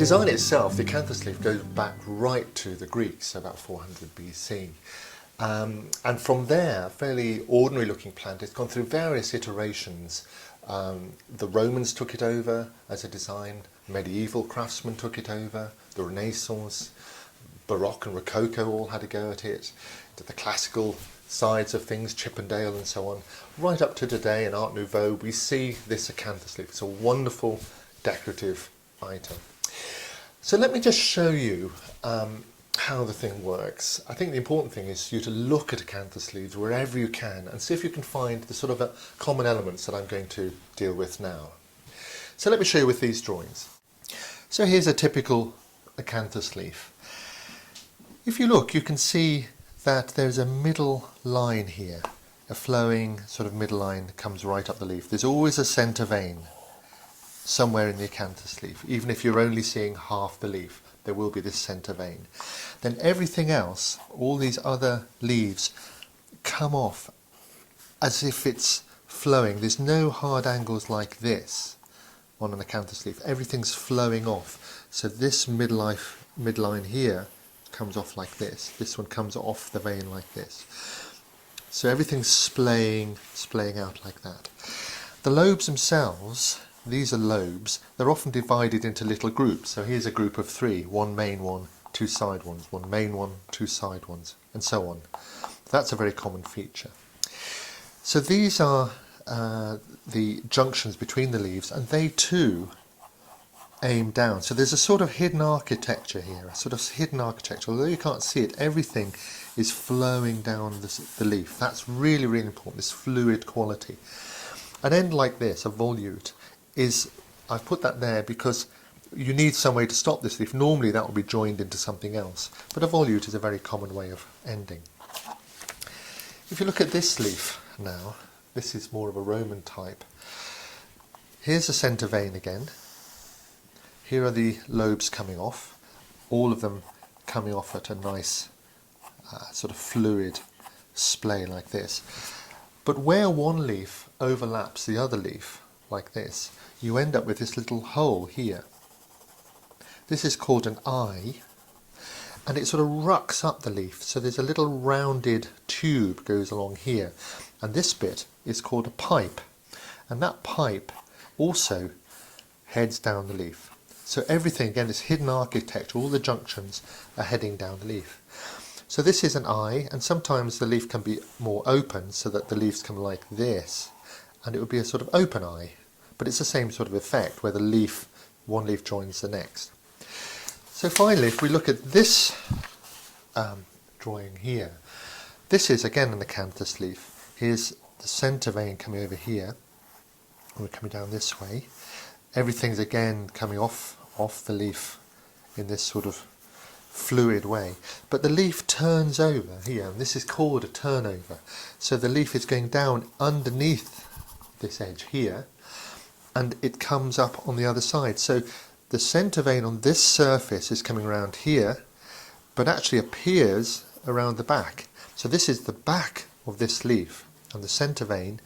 design itself, the acanthus leaf, goes back right to the Greeks, about 400 BC. And from there, a fairly ordinary looking plant, it's gone through various iterations. The Romans took it over as a design, medieval craftsmen took it over, the Renaissance, Baroque and Rococo all had a go at it, the classical sides of things, Chippendale and so on. Right up to today in Art Nouveau, we see this acanthus leaf. It's a wonderful decorative item. So let me just show you how the thing works. I think the important thing is for you to look at acanthus leaves wherever you can and see if you can find the sort of common elements that I'm going to deal with now. So let me show you with these drawings. So here's a typical acanthus leaf. If you look, you can see that there's a middle line here, a flowing sort of middle line that comes right up the leaf. There's always a centre vein somewhere in the acanthus leaf. Even if you're only seeing half the leaf, there will be this centre vein. Then everything else, all these other leaves, come off as if it's flowing. There's no hard angles like this on an acanthus leaf. Everything's flowing off. So this midline here comes off like this. This one comes off the vein like this. So everything's splaying out like that. The lobes themselves, these are lobes, they're often divided into little groups. So here's a group of three, one main one, two side ones, one main one, two side ones, and so on. That's a very common feature. So these are the junctions between the leaves, and they too aim down. So there's a sort of hidden architecture here, a sort of hidden architecture. Although you can't see it, everything is flowing down the leaf. That's really, really important, this fluid quality. An end like this, a volute, I've put that there because you need some way to stop this leaf. Normally that will be joined into something else, but a volute is a very common way of ending. If you look at this leaf now, this is more of a Roman type. Here's the centre vein again. Here are the lobes coming off, all of them coming off at a nice sort of fluid splay like this. But where one leaf overlaps the other leaf, like this, you end up with this little hole here. This is called an eye, and it sort of rucks up the leaf. So there's a little rounded tube goes along here, and this bit is called a pipe, and that pipe also heads down the leaf. So everything, again, this hidden architecture, all the junctions are heading down the leaf. So this is an eye, and sometimes the leaf can be more open so that the leaves come like this, and it would be a sort of open eye, but it's the same sort of effect where one leaf joins the next. So finally, if we look at this drawing here, this is again an acanthus leaf. Here's the centre vein coming over here, and we're coming down this way. Everything's again coming off the leaf in this sort of fluid way, but the leaf turns over here, and this is called a turnover. So the leaf is going down underneath this edge here, and it comes up on the other side. So the centre vein on this surface is coming around here, but actually appears around the back. So this is the back of this leaf, and the centre vein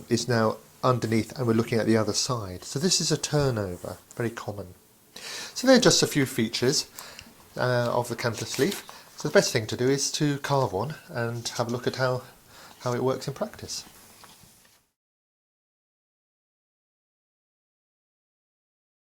is now underneath, and we're looking at the other side. So this is a turnover, very common. So they're just a few features of the acanthus leaf. So the best thing to do is to carve one and have a look at how it works in practice.